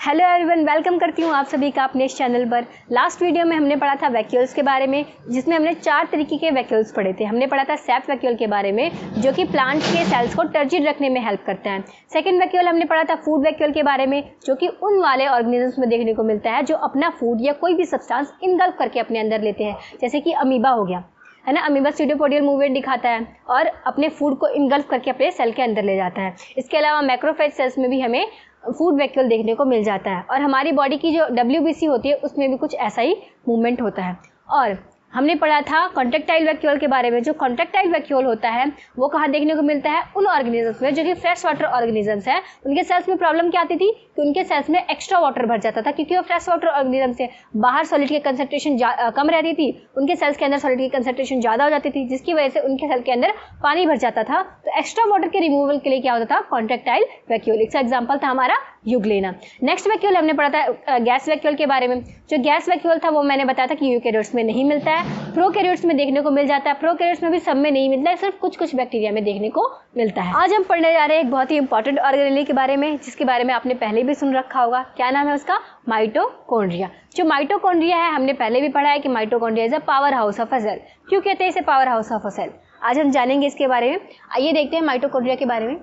Hello everyone, welcome करती हूँ आप सभी का अपने इस चैनल पर। लास्ट वीडियो में हमने पढ़ा था वैक्यूल्स के बारे में, जिसमें हमने 4 तरीके के वैक्यूल्स पढ़े थे। हमने पढ़ा था सेफ वैक्यूल के बारे में, जो कि प्लांट्स के सेल्स को टर्जिड रखने में हेल्प करता है। सेकंड वैक्यूल हमने पढ़ा था फूड वैक्यूल के बारे में, जो कि उन वाले ऑर्गेनिजम्स में देखने को मिलता है जो अपना फूड या कोई भी सब्सटेंस इनगल्फ करके अपने अंदर लेते हैं, जैसे कि अमीबा हो गया, है ना। अमीबा स्यूडोपोडियल मूवमेंट दिखाता है और अपने फूड को इनगल्फ करके अपने सेल के अंदर ले जाता है। इसके अलावा मैक्रोफेज सेल्स में भी हमें फूड वैक्यूल देखने को मिल जाता है, और हमारी बॉडी की जो WBC होती है उसमें भी कुछ ऐसा ही मूवमेंट होता है। और हमने पढ़ा था कॉन्ट्रैक्टाइल वैक्यूल के बारे में। जो कॉन्ट्रैक्टाइल वैक्यूल होता है वो कहाँ देखने को मिलता है? उन ऑर्गेनिजम्स में जो कि फ्रेश वाटर ऑर्गेनिजम्स हैं। उनके सेल्स में प्रॉब्लम क्या आती थी कि उनके सेल्स में एक्स्ट्रा वाटर भर जाता था, क्योंकि वो फ्रेश वाटर ऑर्गेनिजम्स से बाहर सॉलिड की कंसंट्रेशन कम रहती थी, उनके सेल्स के अंदर सॉलिड की कंसंट्रेशन ज़्यादा हो जाती थी, जिसकी वजह से उनके सेल के अंदर पानी भर जाता था। तो एक्स्ट्रा वाटर के रिमूवल के लिए क्या होता था? Contractile vacuole. इसका एग्जाम्पल था हमारा यूग्लेना। नेक्स्ट वैक्यूल हमने पढ़ा था गैस वैक्यूल के बारे में। जो गैस वैक्यूल था वो मैंने बताया था कि यूकेरियोट्स में नहीं मिलता है, प्रोकैरियोट्स में देखने को मिल जाता है। प्रोकैरियोट्स में भी सब में नहीं मिलता है, सिर्फ कुछ कुछ बैक्टीरिया में देखने को मिलता है। आज हम पढ़ने जा रहे हैं एक बहुत ही इंपॉर्टेंट ऑर्गेनेली के बारे में, जिसके बारे में आपने पहले भी सुन रखा होगा। क्या नाम है उसका? माइटोकॉन्ड्रिया। जो माइटोकॉन्ड्रिया है हमने पहले भी पढ़ा है कि mitochondria is a power house of a cell. क्यों कहते हैं इसे power house of a cell? आज हम जानेंगे इसके बारे में। आइए देखते हैं माइटोकॉन्ड्रिया के बारे में।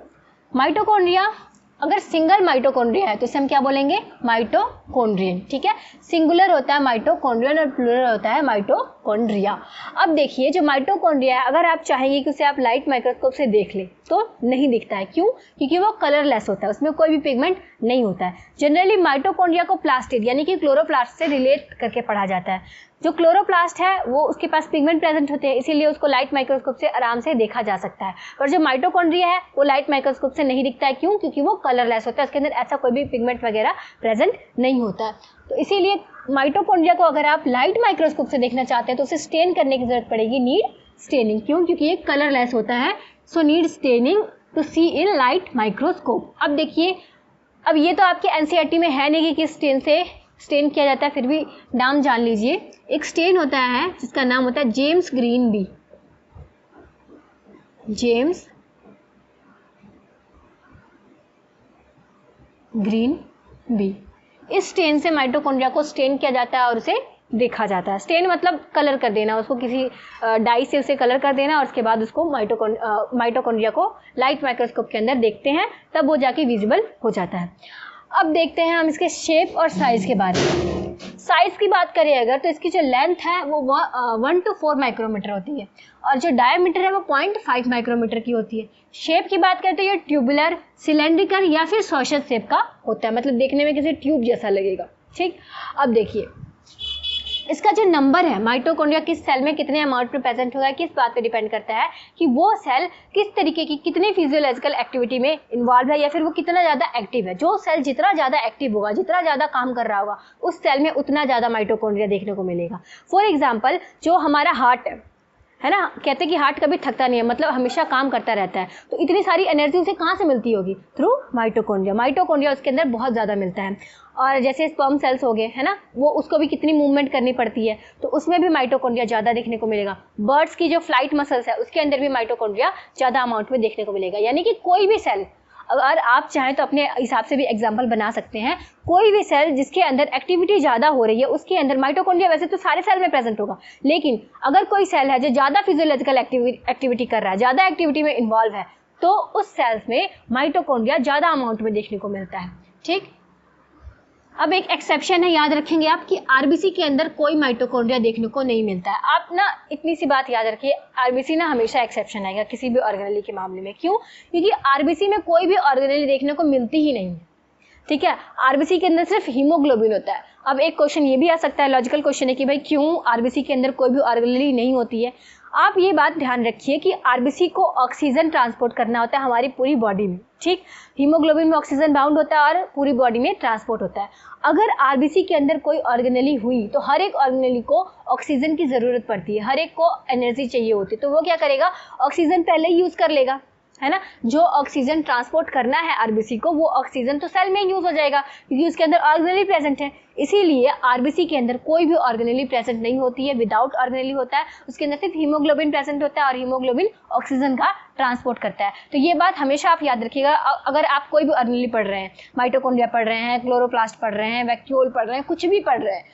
माइटोकॉन्ड्रिया अगर सिंगल माइटोकॉन्ड्रिया है तो इसे हम क्या बोलेंगे? माइटोकॉन्ड्रियन। ठीक है, सिंगुलर होता है माइटोकॉन्ड्रियन और प्लूरल होता है माइटोकॉन्ड्रिया। अब देखिए, जो माइटोकॉन्ड्रिया है, अगर आप चाहेंगे कि उसे आप लाइट माइक्रोस्कोप से देख ले तो नहीं दिखता है। क्यों? क्योंकि वो कलरलेस होता है, उसमें कोई भी पिगमेंट नहीं होता है। जनरली माइटोकॉन्ड्रिया को प्लास्टिड यानी कि क्लोरोप्लास्ट से रिलेट करके पढ़ा जाता है। जो क्लोरोप्लास्ट है वो उसके पास पिगमेंट प्रेजेंट होते हैं, इसीलिए उसको लाइट माइक्रोस्कोप से आराम से देखा जा सकता है। और जो माइटोकॉन्ड्रिया है वो लाइट माइक्रोस्कोप से नहीं दिखता है। क्यों? क्योंकि वो कलरलेस होता है, उसके अंदर ऐसा कोई भी पिगमेंट वगैरह प्रेजेंट नहीं होता है। तो इसीलिए माइटोकॉन्ड्रिया को अगर आप लाइट माइक्रोस्कोप से देखना चाहते हैं तो उसे स्टेन करने की जरूरत पड़ेगी, नीड स्टेनिंग। क्यों? क्योंकि ये कलरलेस होता है, so need staining to see in light microscope. अब देखिए, अब ये तो आपके NCERT में है नहीं कि किस स्टेन से स्टेन किया जाता है, फिर भी नाम जान लीजिए। एक स्टेन होता है जिसका नाम होता है James green B. James green B, इस स्टेन से माइटोकॉन्ड्रिया को स्टेन किया जाता है और उसे देखा जाता है। स्टेन मतलब कलर कर देना, उसको किसी डाई से उसे कलर कर देना, और उसके बाद उसको माइटोकॉन्ड्रिया को लाइट माइक्रोस्कोप के अंदर देखते हैं, तब वो जाके विजिबल हो जाता है। अब देखते हैं हम इसके शेप और साइज के बारे में। साइज की बात करें अगर, तो इसकी जो लेंथ है वो 1 to 4 माइक्रोमीटर होती है, और जो डायमीटर है वो 0.5 माइक्रोमीटर की होती है। शेप की बात करते हैं, ये ट्यूबुलर, सिलेंड्रिकल या फिर सॉशल शेप का होता है, मतलब देखने में किसी ट्यूब जैसा लगेगा। ठीक, अब देखिए इसका जो नंबर है माइटोकॉन्ड्रिया किस सेल में कितने अमाउंट में प्रेजेंट होगा, किस बात पे डिपेंड करता है कि वो सेल किस तरीके की कितनी फिजियोलॉजिकल एक्टिविटी में इन्वॉल्व है, या फिर वो कितना ज़्यादा एक्टिव है। जो सेल जितना ज़्यादा एक्टिव होगा, जितना ज़्यादा काम कर रहा होगा, उस सेल में उतना ज़्यादा माइटोकॉन्ड्रिया देखने को मिलेगा। फॉर एग्जाम्पल, जो हमारा हार्ट है ना, कहते हैं कि हार्ट कभी थकता नहीं है, मतलब हमेशा काम करता रहता है। तो इतनी सारी एनर्जी उसे कहाँ से मिलती होगी? Through mitochondria. माइटोकॉन्ड्रिया उसके अंदर बहुत ज़्यादा मिलता है। और जैसे स्पर्म सेल्स हो गए, है ना, वो उसको भी कितनी मूवमेंट करनी पड़ती है, तो उसमें भी माइटोकॉन्ड्रिया ज़्यादा देखने को मिलेगा। बर्ड्स की जो फ्लाइट मसल्स है उसके अंदर भी माइटोकॉन्ड्रिया ज़्यादा अमाउंट में देखने को मिलेगा। यानी कि कोई भी सेल, अगर आप चाहें तो अपने हिसाब से भी एग्जाम्पल बना सकते हैं, कोई भी सेल जिसके अंदर एक्टिविटी ज़्यादा हो रही है उसके अंदर माइटोकॉन्ड्रिया वैसे तो सारे सेल में प्रेजेंट होगा, लेकिन अगर कोई सेल है जो ज़्यादा फिजियोलॉजिकल एक्टिविटी कर रहा है, ज़्यादा एक्टिविटी में इन्वॉल्व है, तो उस सेल्स में माइटोकॉन्ड्रिया ज़्यादा अमाउंट में देखने को मिलता है। ठीक, अब एक एक्सेप्शन है, याद रखेंगे आप, कि आरबीसी के अंदर कोई माइटोकॉन्ड्रिया देखने को नहीं मिलता है। आप ना इतनी सी बात याद रखिए, आरबीसी ना हमेशा एक्सेप्शन आएगा किसी भी ऑर्गेनेली के मामले में। क्यों? क्योंकि आरबीसी में कोई भी ऑर्गेनेली देखने को मिलती ही नहीं है। ठीक है, आरबीसी के अंदर सिर्फ हीमोग्लोबिन होता है। अब एक क्वेश्चन ये भी आ सकता है, लॉजिकल क्वेश्चन है कि भाई क्यों आरबीसी के अंदर कोई भी ऑर्गेनेली नहीं होती है। आप ये बात ध्यान रखिए कि आरबीसी को ऑक्सीजन ट्रांसपोर्ट करना होता है हमारी पूरी बॉडी में। ठीक, हीमोग्लोबिन में ऑक्सीजन बाउंड होता है और पूरी बॉडी में ट्रांसपोर्ट होता है। अगर आरबीसी के अंदर कोई ऑर्गेनेली हुई तो हर एक ऑर्गेनेली को ऑक्सीजन की ज़रूरत पड़ती है, हर एक को एनर्जी चाहिए होती है, तो वो क्या करेगा? ऑक्सीजन पहले यूज़ कर लेगा, है ना। जो ऑक्सीजन ट्रांसपोर्ट करना है आरबीसी को, वो ऑक्सीजन तो सेल में यूज हो जाएगा क्योंकि उसके अंदर ऑर्गेनेली प्रेजेंट है। इसीलिए आरबीसी के अंदर कोई भी ऑर्गेनेली प्रेजेंट नहीं होती है, विदाउट ऑर्गेनेली होता है। उसके अंदर सिर्फ हीमोग्लोबिन प्रेजेंट होता है और हीमोग्लोबिन ऑक्सीजन का ट्रांसपोर्ट करता है। तो ये बात हमेशा आप याद रखिएगा। अगर आप कोई भी ऑर्गेनेली पढ़ रहे हैं, माइटोकॉन्ड्रिया पढ़ रहे हैं, क्लोरोप्लास्ट पढ़ रहे हैं, वैक्यूल पढ़ रहे हैं, कुछ भी पढ़ रहे हैं,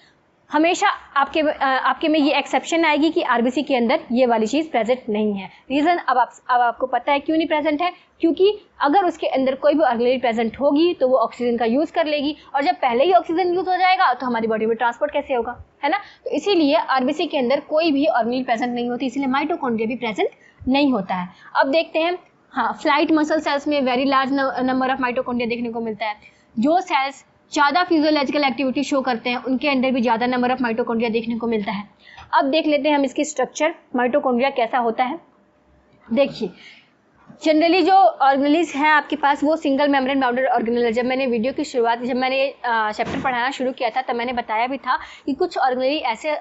हमेशा आपके में ये एक्सेप्शन आएगी कि आरबीसी के अंदर ये वाली चीज़ प्रेजेंट नहीं है। रीज़न अब आपको पता है क्यों नहीं प्रेजेंट है, क्योंकि अगर उसके अंदर कोई भी ऑर्गेनेली प्रेजेंट होगी तो वो ऑक्सीजन का यूज़ कर लेगी, और जब पहले ही ऑक्सीजन यूज़ हो जाएगा तो हमारी बॉडी में ट्रांसपोर्ट कैसे होगा, है ना। तो इसीलिए आरबीसी के अंदर कोई भी ऑर्गेनेली प्रेजेंट नहीं होती, इसीलिए माइटोकॉन्ड्रिया भी प्रेजेंट नहीं होता है। अब देखते हैं, हाँ, फ्लाइट मसल सेल्स में very large number of mitochondria देखने को मिलता है। जो सेल्स ज़्यादा फिजियोलॉजिकल एक्टिविटी शो करते हैं उनके अंदर भी ज़्यादा नंबर ऑफ माइटोकॉन्ड्रिया देखने को मिलता है। अब देख लेते हैं हम इसकी स्ट्रक्चर, माइटोकॉन्ड्रिया कैसा होता है। देखिए, जनरली जो ऑर्गेनेलीज हैं आपके पास वो सिंगल मेम्ब्रेन बाउंडेड ऑर्गेनेल है। जब मैंने वीडियो की शुरुआत, जब मैंने चैप्टर पढ़ाना शुरू किया था, तब मैंने बताया भी था कि कुछ ऑर्गेनेली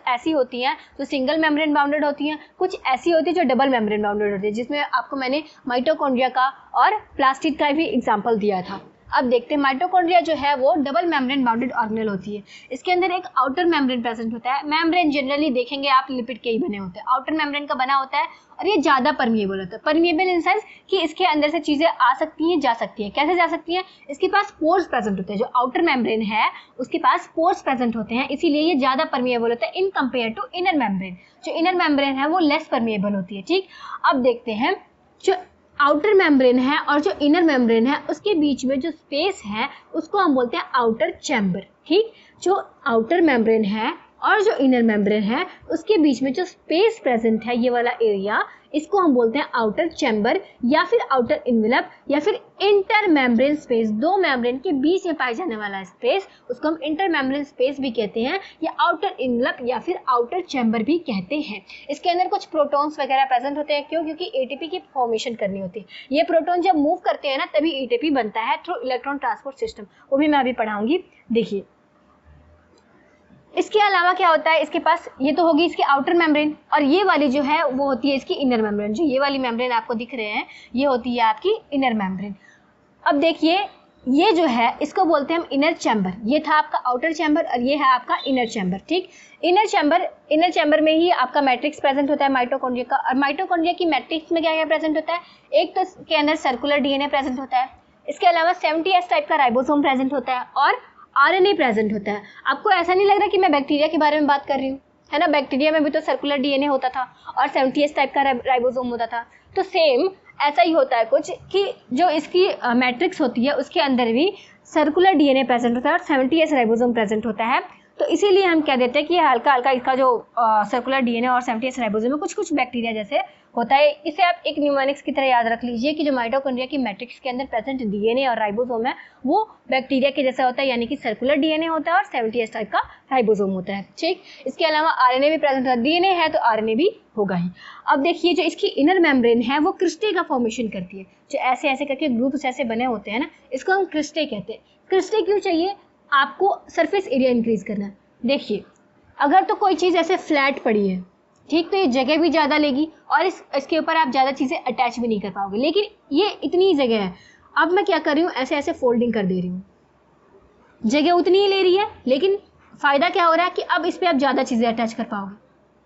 ऐसी होती हैं जो सिंगल मेम्ब्रेन बाउंडेड होती हैं, कुछ ऐसी होती है जो डबल मेम्ब्रेन बाउंडेड होती है, जिसमें आपको मैंने माइटोकॉन्ड्रिया का और प्लास्टिड का भी एग्जाम्पल दिया था। अब देखते हैं, माइटोकॉन्ड्रिया जो है वो डबल मेम्ब्रेन बाउंडेड ऑर्गेनेल होती है। इसके अंदर एक आउटर मेम्ब्रेन प्रेजेंट होता है। मेम्ब्रेन जनरली देखेंगे आप लिपिड के ही बने होते हैं, आउटर मेम्ब्रेन का बना होता है, और ये ज़्यादा परमिएबल होता है। परमिएबल इन सेंस कि इसके अंदर से चीज़ें आ सकती हैं, जा सकती हैं। कैसे जा सकती हैं? इसके पास पोर्स प्रेजेंट होते हैं। जो आउटर मेम्ब्रेन है उसके पास पोर्स प्रेजेंट होते हैं, इसीलिए ये ज़्यादा परमिएबल होता है in compare to inner membrane. जो इनर मेम्ब्रेन है वो लेस परमिएबल होती है। ठीक, अब देखते हैं, जो आउटर मेम्ब्रेन है और जो इनर मेम्ब्रेन है उसके बीच में जो स्पेस है उसको हम बोलते हैं आउटर चैम्बर। ठीक, जो आउटर मेम्ब्रेन है और जो इनर मेम्ब्रेन है उसके बीच में जो स्पेस प्रेजेंट है, ये वाला एरिया, इसको हम बोलते हैं आउटर चैम्बर या फिर आउटर इन्वेलप या फिर इंटर मेम्ब्रेन स्पेस। दो मेम्ब्रेन के बीच में पाया जाने वाला स्पेस उसको हम इंटर मेम्ब्रेन स्पेस भी कहते हैं, या आउटर इन्वेलप या फिर आउटर चैम्बर भी कहते हैं। इसके अंदर कुछ प्रोटॉन्स वगैरह प्रेजेंट होते हैं। क्यों? क्योंकि एटीपी की फॉर्मेशन करनी होती है। ये प्रोटॉन जब मूव करते हैं ना तभी एटीपी बनता है थ्रू इलेक्ट्रॉन ट्रांसपोर्ट सिस्टम, वो भी मैं अभी पढ़ाऊंगी। देखिए, इसके अलावा क्या होता है, इसके पास ये तो होगी इसकी आउटर मेम्ब्रेन, और ये वाली जो है वो होती है इसकी इनर मेम्ब्रेन। जो ये वाली मेम्ब्रेन आपको दिख रहे हैं ये होती है आपकी इनर मेम्ब्रेन। अब देखिए, ये जो है इसको बोलते हैं हम इनर चैम्बर। ये था आपका आउटर चैम्बर और ये है आपका इनर चैम्बर। ठीक, इनर चैम्बर में ही आपका मैट्रिक्स प्रेजेंट होता है माइटोकॉन्ड्रिया का। और माइटोकॉन्ड्रिया की मैट्रिक्स में क्या क्या प्रेजेंट होता है? एक तो इसके अंदर सर्कुलर डीएनए प्रेजेंट होता है, इसके अलावा 70S टाइप का राइबोसोम प्रेजेंट होता है और आरएनए प्रेजेंट होता है। आपको ऐसा नहीं लग रहा कि मैं बैक्टीरिया के बारे में बात कर रही हूँ, है ना। बैक्टीरिया में भी तो सर्कुलर डीएनए होता था और 70S टाइप का राइबोसोम होता था। तो सेम ऐसा ही होता है कुछ कि जो इसकी मैट्रिक्स होती है उसके अंदर भी सर्कुलर डीएनए प्रेजेंट होता है और 70S राइबोसोम प्रेजेंट होता है। तो इसीलिए हम कह देते हैं कि हल्का हल्का इसका जो सर्कुलर डीएनए और 70S राइबोसोम में कुछ कुछ बैक्टीरिया जैसे होता है। इसे आप एक न्यूमोनिक्स की तरह याद रख लीजिए कि जो माइटोकॉन्ड्रिया की मैट्रिक्स के अंदर प्रेजेंट डीएनए और राइबोसोम है वो बैक्टीरिया के जैसा होता है, यानी कि सर्कुलर डीएनए होता है और 70S टाइप का राइबोसोम होता है। ठीक, इसके अलावा आरएनए भी प्रेजेंट होता है। डीएनए है तो आरएनए भी होगा ही। अब देखिए, जो इसकी इनर मेम्ब्रेन है वो क्रिस्टे का फॉर्मेशन करती है। जो ऐसे ऐसे करके ग्रुप्स ऐसे बने होते हैं ना, इसको हम क्रिस्टे कहते हैं। क्रिस्टे क्यों चाहिए? आपको सरफेस एरिया इंक्रीज करना है। देखिए, अगर तो कोई चीज़ ऐसे फ्लैट पड़ी है, ठीक, तो ये जगह भी ज़्यादा लेगी और इसके ऊपर आप ज़्यादा चीज़ें अटैच भी नहीं कर पाओगे। लेकिन ये इतनी ही जगह है, अब मैं क्या कर रही हूँ, ऐसे ऐसे फोल्डिंग कर दे रही हूँ, जगह उतनी ही ले रही है, लेकिन फ़ायदा क्या हो रहा है कि अब इस पर आप ज़्यादा चीज़ें अटैच कर पाओगे,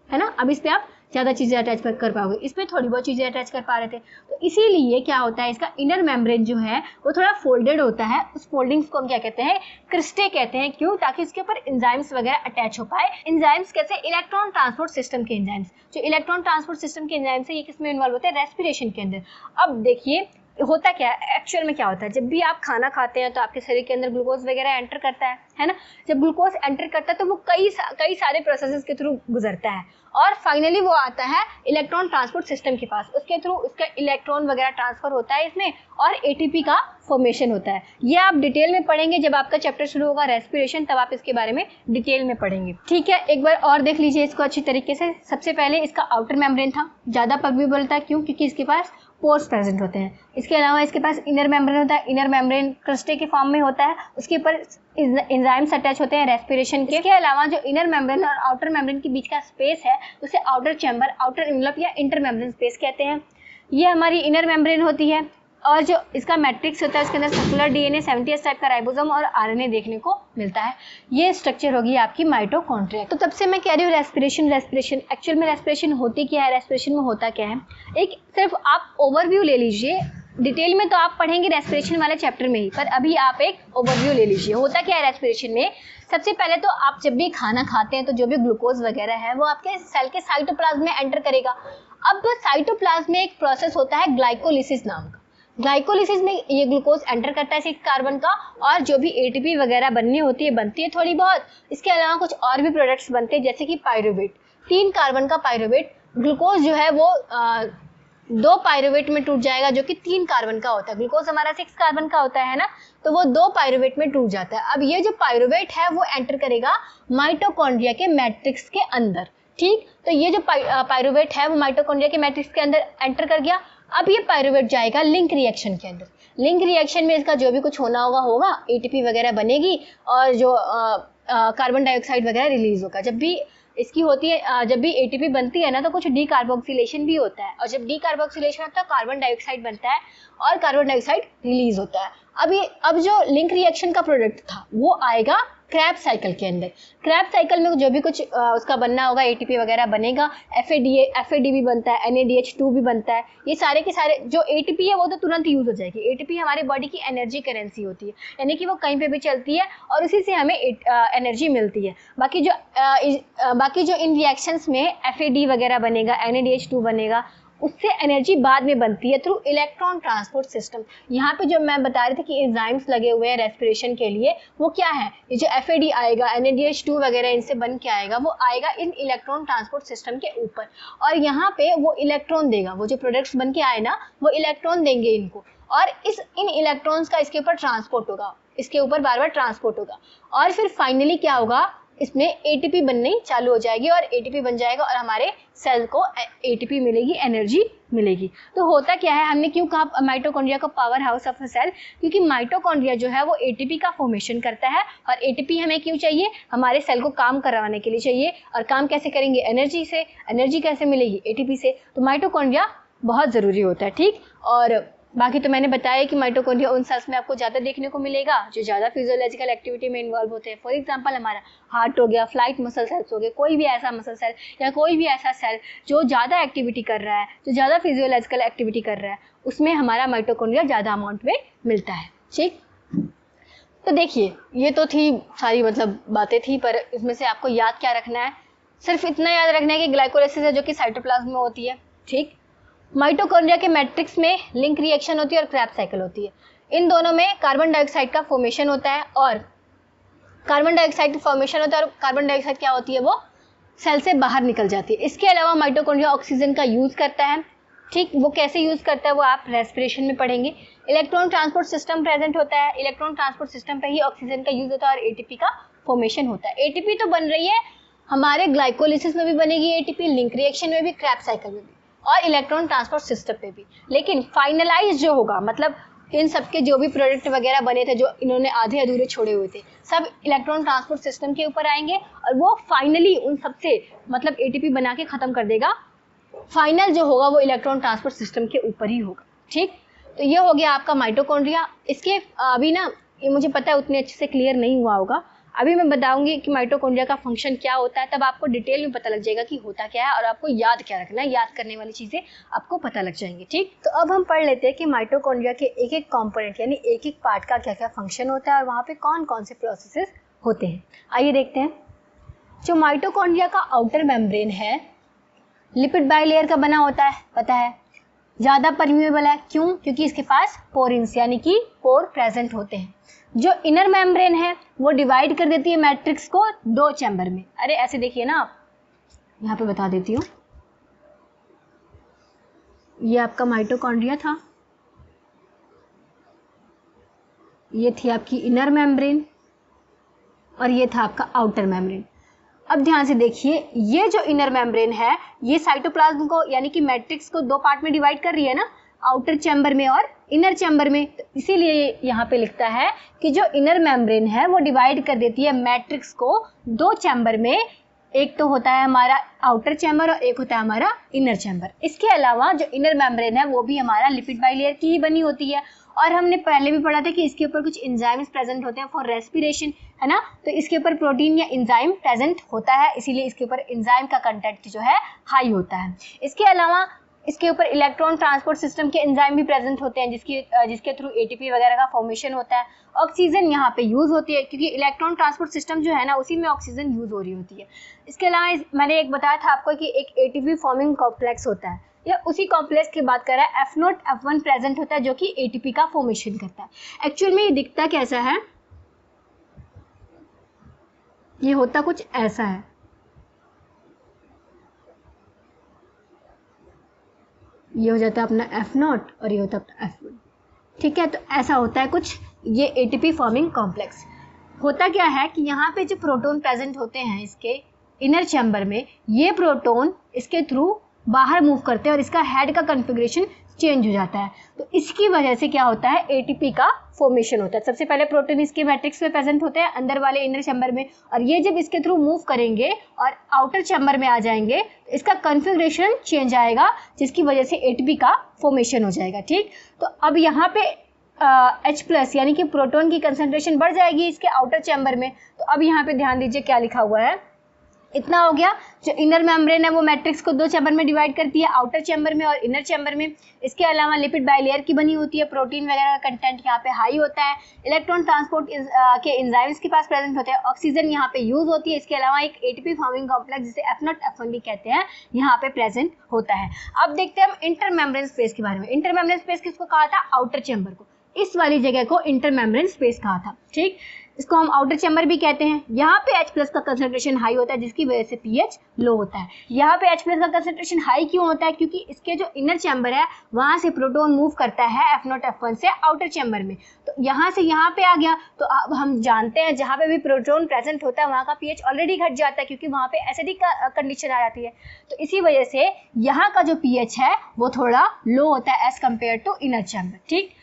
है ना। अब इस पर आप ज़्यादा चीज़ें अटैच कर पाओगे, इस पर थोड़ी बहुत चीज़ें अटैच कर पा रहे थे। तो इसीलिए क्या होता है, इसका इनर मेम्ब्रेन जो है वो थोड़ा फोल्डेड होता है। उस फोल्डिंग्स को हम क्या कहते हैं? क्रिस्टे कहते हैं। क्यों? ताकि इसके ऊपर एंजाइम्स वगैरह अटैच हो पाए। एंजाइम्स कैसे? इलेक्ट्रॉन ट्रांसपोर्ट सिस्टम के एंजाइम्स। जो इलेक्ट्रॉन ट्रांसपोर्ट सिस्टम के एंजाइम्स है ये किस में इन्वॉल्व होते हैं? रेस्पिरेशन के अंदर। अब देखिए, होता क्या है एक्चुअल में, क्या होता है, जब भी आप खाना खाते हैं तो आपके शरीर के अंदर ग्लूकोज वगैरह एंटर करता है ना। जब ग्लूकोज एंटर करता है तो वो कई सारे प्रोसेसेस के थ्रू गुजरता है और फाइनली वो आता है इलेक्ट्रॉन ट्रांसपोर्ट सिस्टम के पास। उसके थ्रू उसका इलेक्ट्रॉन वगैरह ट्रांसफर होता है इसमें और एटीपी का फॉर्मेशन होता है। ये आप डिटेल में पढ़ेंगे जब आपका चैप्टर शुरू होगा रेस्पिरेशन, तब आप इसके बारे में डिटेल में पढ़ेंगे। ठीक है, एक बार और देख लीजिए इसको अच्छी तरीके से। सबसे पहले इसका आउटर मेम्ब्रेन था, ज़्यादा परमिएबल था। क्यों? क्योंकि इसके पास पोर्स प्रेजेंट होते हैं। इसके अलावा इसके पास इनर मेम्ब्रेन होता है। इनर मेम्ब्रेन क्रिस्टे के फॉर्म में होता है, उसके ऊपर एंजाइम्स अटैच होते हैं रेस्पिरेशन के। इसके अलावा जो इनर मेम्ब्रेन और आउटर मेम्ब्रेन के बीच का स्पेस है उसे आउटर चैम्बर, आउटर इनवेलप या इंटर मेम्ब्रेन स्पेस कहते हैं। ये हमारी इनर मेम्ब्रेन होती है और जो इसका मैट्रिक्स होता है उसके अंदर सर्कुलर डीएनए, 70s टाइप का राइबोसोम और आरएनए देखने को मिलता है। ये स्ट्रक्चर होगी आपकी माइटोकॉन्ड्रिया। तो तब से मैं कह रही हूँ रेस्पिरेशन एक्चुअल में रेस्पिरेशन होती क्या है, रेस्पिरेशन में होता क्या है। एक सिर्फ आप ओवरव्यू ले लीजिए, डिटेल में तो आप पढ़ेंगे रेस्पिरेशन वाले चैप्टर में ही, पर अभी आप एक ओवरव्यू ले लीजिए। होता क्या है रेस्पिरेशन में, सबसे पहले तो आप जब भी खाना खाते हैं तो जो भी ग्लूकोज वगैरह है वो आपके सेल के साइटोप्लाज्म में एंटर करेगा। अब साइटोप्लाज्म में एक प्रोसेस होता है ग्लाइकोलिसिस नाम का। ग्लाइकोलिसिस में ये ग्लूकोज एंटर करता है 6 कार्बन का, और जो भी एटीपी वगैरह बननी होती है बनती है थोड़ी बहुत। इसके अलावा कुछ और भी प्रोडक्ट्स बनते हैं जैसे कि पायरुवेट, 3 कार्बन का पायरुवेट। ग्लूकोज जो है वो 2 पायरुवेट में टूट जाएगा जो कि 3 कार्बन का होता है। ग्लूकोज हमारा 6 कार्बन का होता है ना, तो वो 2 पायरुवेट में टूट जाता है। अब ये जो पायरुवेट है वो एंटर करेगा माइटोकॉन्ड्रिया के मैट्रिक्स के अंदर। ठीक, तो ये जो पायरुवेट है वो माइटोकॉन्ड्रिया के मैट्रिक्स के अंदर एंटर कर गया। अब ये पायरुवेट जाएगा लिंक रिएक्शन के अंदर। लिंक रिएक्शन में इसका जो भी कुछ होना होगा एटीपी वगैरह बनेगी और जो कार्बन डाइऑक्साइड वगैरह रिलीज होगा। जब भी इसकी होती है, जब भी एटीपी बनती है ना, तो कुछ डीकार्बोक्सिलेशन भी होता है, और जब डीकार्बोक्सिलेशन होता है कार्बन डाइऑक्साइड बनता है और कार्बन डाइऑक्साइड रिलीज होता है। अब जो लिंक रिएक्शन का प्रोडक्ट था वो आएगा क्रैब्स साइकिल के अंदर। क्रैब्स साइकिल में जो भी कुछ उसका बनना होगा एटीपी वगैरह बनेगा, एफएडी भी बनता है, NADH2 भी बनता है। ये सारे के सारे जो एटीपी है वो तो तुरंत यूज हो जाएगी। एटीपी हमारे बॉडी की एनर्जी करेंसी होती है, यानी कि वो कहीं पे भी चलती है और उसी से हमें एनर्जी मिलती है। बाकी जो इन रिएक्शंस में एफएडी वगैरह बनेगा, NADH2 बनेगा, उससे एनर्जी बाद में बनती है थ्रू इलेक्ट्रॉन ट्रांसपोर्ट सिस्टम। यहाँ पे जो मैं बता रही थी कि एंजाइम्स लगे हुए हैं रेस्पिरेशन के लिए, वो क्या है, ये जो एफएडी आएगा, NADH2 वगैरह इनसे बन के आएगा, वो आएगा इन इलेक्ट्रॉन ट्रांसपोर्ट सिस्टम के ऊपर, और यहाँ पे वो इलेक्ट्रॉन देगा। वो जो प्रोडक्ट्स बन के आए ना वो इलेक्ट्रॉन देंगे इनको, और इन इलेक्ट्रॉन्स का इसके ऊपर ट्रांसपोर्ट होगा, इसके ऊपर बार बार ट्रांसपोर्ट होगा, और फिर फाइनली क्या होगा, इसमें एटीपी बननी चालू हो जाएगी और एटीपी बन जाएगा और हमारे सेल को एटीपी मिलेगी, एनर्जी मिलेगी। तो होता क्या है, हमने क्यों कहा माइटोकॉन्ड्रिया को power house of a cell, क्योंकि माइटोकॉन्ड्रिया जो है वो एटीपी का फॉर्मेशन करता है, और एटीपी हमें क्यों चाहिए, हमारे सेल को काम करवाने के लिए चाहिए। और काम कैसे करेंगे, एनर्जी से। एनर्जी कैसे मिलेगी, एटीपी से। तो माइटोकॉन्ड्रिया बहुत ज़रूरी होता है। ठीक, और बाकी तो मैंने बताया कि माइटोकॉन्ड्रिया उन सेल्स में आपको ज़्यादा देखने को मिलेगा जो ज़्यादा फिजियोलॉजिकल एक्टिविटी में इन्वॉल्व होते हैं। फॉर एग्जांपल हमारा हार्ट हो गया, फ्लाइट मसल सेल्स हो गए, कोई भी ऐसा मसल सेल या कोई भी ऐसा सेल जो ज़्यादा एक्टिविटी कर रहा है, जो ज़्यादा फिजियोलॉजिकल एक्टिविटी कर रहा है, उसमें हमारा माइटोकॉन्ड्रिया ज़्यादा अमाउंट में मिलता है। ठीक, तो देखिए ये तो थी सारी बातें थी, पर इसमें से आपको याद क्या रखना है, सिर्फ इतना याद रखना है कि ग्लाइकोलाइसिस है जो कि साइटोप्लाज्म में होती है। ठीक, माइटोकॉन्ड्रिया के मैट्रिक्स में लिंक रिएक्शन होती है और क्रैब्स साइकिल होती है। इन दोनों में कार्बन डाइऑक्साइड का फॉर्मेशन होता है, और कार्बन डाइऑक्साइड का फॉर्मेशन होता है, और कार्बन डाइऑक्साइड क्या होती है, वो सेल से बाहर निकल जाती है। इसके अलावा माइटोकॉन्ड्रिया ऑक्सीजन का यूज करता है। ठीक, वो कैसे यूज करता है वो आप रेस्पिरेशन में पढ़ेंगे। इलेक्ट्रॉन ट्रांसपोर्ट सिस्टम प्रेजेंट होता है, इलेक्ट्रॉन ट्रांसपोर्ट सिस्टम पे ही ऑक्सीजन का यूज होता है और एटीपी का फॉर्मेशन होता है। एटीपी तो बन रही है हमारे ग्लाइकोलिसिस में भी बनेगी एटीपी, लिंक रिएक्शन में भी, क्रैब्स साइकिल में भी, और इलेक्ट्रॉन ट्रांसपोर्ट सिस्टम पे भी। लेकिन फाइनलाइज जो होगा, इन सबके जो भी प्रोडक्ट वगैरह बने थे, जो इन्होंने आधे अधूरे छोड़े हुए थे, सब इलेक्ट्रॉन ट्रांसपोर्ट सिस्टम के ऊपर आएंगे, और वो फाइनली उन सबसे एटीपी बना के खत्म कर देगा। फाइनल जो होगा वो इलेक्ट्रॉन ट्रांसपोर्ट सिस्टम के ऊपर ही होगा। ठीक, तो ये हो गया आपका माइटोकॉन्ड्रिया। इसके अभी ना ये मुझे पता है उतने अच्छे से क्लियर नहीं हुआ होगा, अभी मैं बताऊंगी कि माइटोकॉन्ड्रिया का फंक्शन क्या होता है, तब आपको डिटेल में पता लग जाएगा कि होता क्या है, और आपको याद क्या रखना है, याद करने वाली चीज़ें आपको पता लग जाएंगी। ठीक, तो अब हम पढ़ लेते हैं कि माइटोकॉन्ड्रिया के एक एक कॉम्पोनेंट यानी एक एक पार्ट का क्या क्या फंक्शन होता है और वहाँ पे कौन कौन से प्रोसेसेस होते हैं। आइए देखते हैं। जो माइटोकॉन्ड्रिया का आउटर मेम्ब्रेन है लिपिड बाइलेयर का बना होता है, पता है, ज़्यादा परमिएबल है। क्यों? क्योंकि इसके पास पोरिन्स यानी कि पोर प्रेजेंट होते हैं। जो इनर मेम्ब्रेन है वो डिवाइड कर देती है मैट्रिक्स को 2 चैम्बर में। अरे ऐसे देखिए ना, आप यहाँ पे बता देती हूँ, ये आपका माइटोकॉन्ड्रिया था, ये थी आपकी इनर मेम्ब्रेन, और ये था आपका आउटर मेम्ब्रेन। अब ध्यान से देखिए, ये जो इनर मेम्ब्रेन है ये साइटोप्लाज्म को यानी कि मैट्रिक्स को 2 पार्ट में डिवाइड कर रही है ना, आउटर चैम्बर में और इनर चैम्बर में। तो इसीलिए यहाँ पे लिखता है कि जो इनर मेम्ब्रेन है वो डिवाइड कर देती है मैट्रिक्स को 2 चैम्बर में, एक तो होता है हमारा आउटर चैम्बर और एक होता है हमारा इनर चैम्बर। इसके अलावा जो इनर मेम्ब्रेन है वो भी हमारा लिपिड बाइलेयर की ही बनी होती है, और हमने पहले भी पढ़ा था कि इसके ऊपर कुछ एंजाइम्स प्रेजेंट होते हैं फॉर रेस्पिरेशन, है ना। तो इसके ऊपर प्रोटीन या एंजाइम प्रेजेंट होता है, इसीलिए इसके ऊपर एंजाइम का कंटेंट जो है हाई होता है। इसके अलावा इसके ऊपर इलेक्ट्रॉन ट्रांसपोर्ट सिस्टम के एंजाइम भी प्रेजेंट होते हैं, जिसके थ्रू एटीपी वगैरह का फॉर्मेशन होता है। ऑक्सीजन यहाँ पे यूज होती है, क्योंकि इलेक्ट्रॉन ट्रांसपोर्ट सिस्टम जो है ना उसी में ऑक्सीजन यूज हो रही होती है। इसके अलावा मैंने एक बताया था आपको कि एक एटीपी फॉर्मिंग कॉम्प्लेक्स होता है, या उसी कॉम्प्लेक्स की बात कर रहा है, F0 F1 प्रेजेंट होता है जो कि एटीपी का फॉर्मेशन करता है। एक्चुअल में ये दिखता कैसा है, ये होता कुछ ऐसा है, ये हो जाता है अपना F0 और ये होता है अपना F1, ठीक है। तो ऐसा होता है कुछ ये एटीपी फॉर्मिंग कॉम्प्लेक्स। होता क्या है कि यहाँ पे जो प्रोटॉन प्रेजेंट होते हैं इसके इनर चैम्बर में, ये प्रोटॉन इसके थ्रू बाहर मूव करते हैं और इसका हेड का कॉन्फ़िगरेशन चेंज हो जाता है। तो इसकी वजह से क्या होता है, एटीपी का फॉर्मेशन होता है। सबसे पहले प्रोटॉन इसके मैट्रिक्स में प्रेजेंट होते हैं अंदर वाले इनर चैम्बर में, और ये जब इसके थ्रू मूव करेंगे और आउटर चैम्बर में आ जाएंगे तो इसका कॉन्फ़िगरेशन चेंज आएगा, जिसकी वजह से एटीपी का फॉर्मेशन हो जाएगा, ठीक। तो अब यहाँ पे H+ यानी कि प्रोटॉन की कंसंट्रेशन बढ़ जाएगी इसके आउटर चैम्बर में। तो अब यहाँ पे ध्यान दीजिए क्या लिखा हुआ है, इतना हो गया। जो इनर मेम्ब्रेन है वो मैट्रिक्स को दो चैम्बर में डिवाइड करती है, आउटर चैम्बर में और इनर चैम्बर में। इसके अलावा लिपिड बाइलेयर की बनी होती है, प्रोटीन वगैरह का कंटेंट यहाँ पे हाई होता है, इलेक्ट्रॉन ट्रांसपोर्ट के एंजाइम्स के पास प्रेजेंट होते हैं, ऑक्सीजन यहाँ पे यूज होती है। इसके अलावा एक एटीपी फॉर्मिंग कॉम्प्लेक्स जिसे F0 F1 भी कहते हैं यहाँ पे प्रेजेंट होता है। अब देखते हैं हम इंटर मेम्ब्रेन स्पेस के बारे में। इंटर मेम्ब्रेन स्पेस किसको कहा था, आउटर चैम्बर को, इस वाली जगह को इंटर मेम्ब्रेन स्पेस कहा था, ठीक। इसको हम आउटर चैम्बर भी कहते हैं। यहाँ पे H+ का कंसंट्रेशन हाई होता है, जिसकी वजह से pH लो होता है। यहाँ पे H+ का कंसंट्रेशन हाई क्यों होता है, क्योंकि इसके जो इनर चैम्बर है वहां से प्रोटॉन मूव करता है F0 F1 से आउटर चैम्बर में, तो यहाँ से यहाँ पे आ गया। तो अब हम जानते हैं जहाँ पे भी प्रोटॉन प्रेजेंट होता है वहाँ का pH ऑलरेडी घट जाता है, क्योंकि वहाँ पे एसिडिक कंडीशन आ जाती है। तो इसी वजह से यहाँ का जो pH है वो थोड़ा लो होता है as compare to inner chamber, ठीक।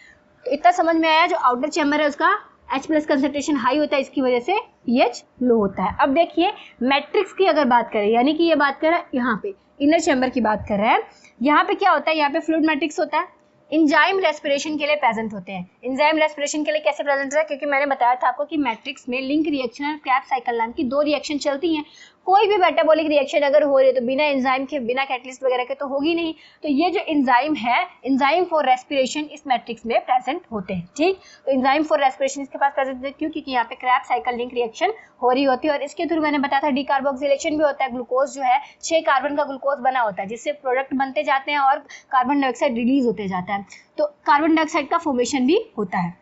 तो इतना समझ में आया, जो आउटर चैम्बर है उसका H+ कंसंट्रेशन हाई होता है, इसकी वजह से pH लो होता है। अब देखिए मैट्रिक्स की अगर बात करें, यानी कि ये बात कर रहे हैं यहाँ पे इनर चैम्बर की बात कर रहे हैं, यहाँ पे क्या होता है, यहाँ पे फ्लूइड मैट्रिक्स होता है, एंजाइम रेस्पिरेशन के लिए प्रेजेंट होते हैं। एंजाइम रेस्पिरेशन के लिए कैसे प्रेजेंट है, क्योंकि मैंने बताया था आपको कि मैट्रिक्स में लिंक रिएक्शन और क्रैब्स साइकिल नाम की दो रिएक्शन चलती हैं। कोई भी मेटाबॉलिक रिएक्शन अगर हो रही है तो बिना एंजाइम के, बिना कैटलिस्ट वगैरह के तो होगी नहीं। तो ये जो एंजाइम है, एंजाइम फॉर रेस्पिरेशन, इस मैट्रिक्स में प्रेजेंट होते हैं, ठीक। तो एंजाइम फॉर रेस्पिरेशन इसके पास प्रेजेंट है, क्यों, क्योंकि यहाँ पे क्रैब्स साइकिल लिंक रिएक्शन हो रही होती है, और इसके थ्रू मैंने बताया था डिकार्बोक्सिलेशन भी होता है। ग्लूकोज जो है 6 कार्बन का ग्लूकोज बना होता है, जिससे प्रोडक्ट बनते जाते हैं और कार्बन डाइऑक्साइड रिलीज होते जाता है, तो कार्बन डाइऑक्साइड का फॉर्मेशन भी होता है।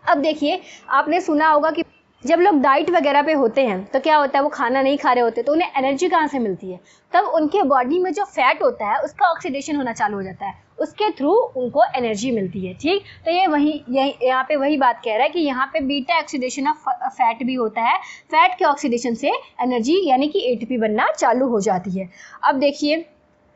अब देखिए, आपने सुना होगा कि जब लोग डाइट वगैरह पे होते हैं तो क्या होता है, वो खाना नहीं खा रहे होते तो उन्हें एनर्जी कहाँ से मिलती है, तब उनके बॉडी में जो फैट होता है उसका ऑक्सीडेशन होना चालू हो जाता है, उसके थ्रू उनको एनर्जी मिलती है, ठीक। तो ये यहाँ पे वही बात कह रहा है कि यहाँ पे बीटा ऑक्सीडेशन ऑफ फैट भी होता है, फैट के ऑक्सीडेशन से एनर्जी यानी कि एटीपी बनना चालू हो जाती है। अब देखिए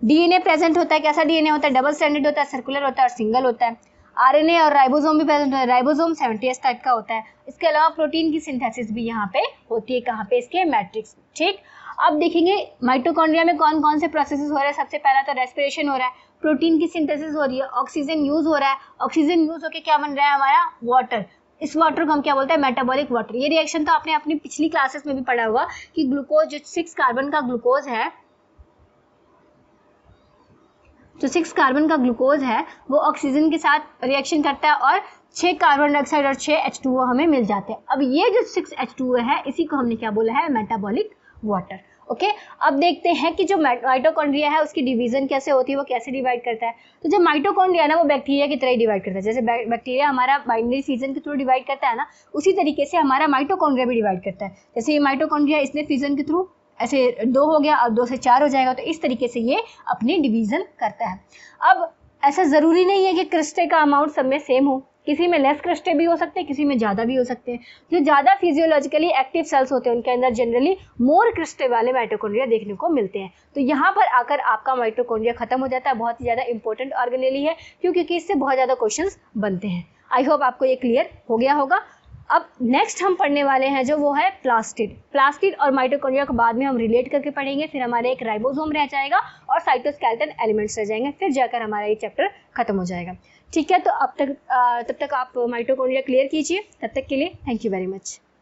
डीएनए प्रेजेंट होता है, कैसा डीएनए होता है, डबल स्टैंडर्ड होता है, सर्कुलर होता है और सिंगल होता है। आरएनए और राइबोसोम भी प्रेजेंट होता है, राइबोसोम 70S टाइप का होता है। इसके अलावा प्रोटीन की सिंथेसिस भी यहाँ पे होती है, कहाँ पे, इसके मैट्रिक्स, ठीक। अब देखेंगे माइटोकॉन्ड्रिया में कौन कौन से प्रोसेसेस हो रहे हैं। सबसे पहला तो रेस्पिरेशन हो रहा है, प्रोटीन की सिंथेसिस हो रही है, ऑक्सीजन यूज हो रहा है, ऑक्सीजन यूज होकर क्या बन रहा है हमारा, वाटर। इस वाटर को हम क्या बोलते हैं, मेटाबॉलिक वाटर। ये रिएक्शन तो आपने अपनी पिछली क्लासेस में भी पढ़ा होगा कि ग्लूकोज, जो 6 कार्बन का ग्लूकोज है, जो 6 कार्बन का ग्लूकोज है वो ऑक्सीजन के साथ रिएक्शन करता है और 6 कार्बन डाइऑक्साइड और 6 H2O हमें मिल जाते हैं। अब ये जो 6 H2O है इसी को हमने क्या बोला है, मेटाबॉलिक वाटर, ओके। अब देखते हैं कि जो माइटोकॉन्ड्रिया है उसकी डिवीजन कैसे होती है, वो कैसे डिवाइड करता है। तो जो माइटोकॉन्ड्रिया है ना वो बैक्टीरिया की तरह ही डिवाइड करता है, जैसे बैक्टीरिया हमारा बाइनरी फिजन के थ्रू डिवाइड करता है ना, उसी तरीके से हमारा माइटोकॉन्ड्रिया भी डिवाइड करता है। जैसे ये माइटोकॉन्ड्रिया इसने फिजन के थ्रू ऐसे 2 हो गया, अब 2 से 4 हो जाएगा, तो इस तरीके से ये अपनी डिवीजन करता है। अब ऐसा ज़रूरी नहीं है कि क्रिस्टे का अमाउंट सब में सेम हो, किसी में लेस क्रिस्टे भी हो सकते हैं, किसी में ज़्यादा भी हो सकते हैं। जो ज़्यादा फिजियोलॉजिकली एक्टिव सेल्स होते हैं उनके अंदर जनरली मोर क्रिस्टे वाले माइटोकॉन्ड्रिया देखने को मिलते हैं। तो यहाँ पर आकर आपका माइटोकॉन्ड्रिया खत्म हो जाता है। बहुत ही ज़्यादा इंपॉर्टेंट ऑर्गेनेली है क्योंकि इससे बहुत ज़्यादा क्वेश्चंस बनते हैं। आई होप आपको ये क्लियर हो गया होगा। अब नेक्स्ट हम पढ़ने वाले हैं जो वो है प्लास्टिड। प्लास्टिड और माइटोकॉन्ड्रिया को बाद में हम रिलेट करके पढ़ेंगे, फिर हमारे एक राइबोसोम रह जाएगा और साइटोस्केलेटन एलिमेंट्स रह जाएंगे, फिर जाकर हमारा ये चैप्टर खत्म हो जाएगा। ठीक है, तो तब तक आप माइटोकॉन्ड्रिया क्लियर कीजिए। तब तक के लिए थैंक यू वेरी मच।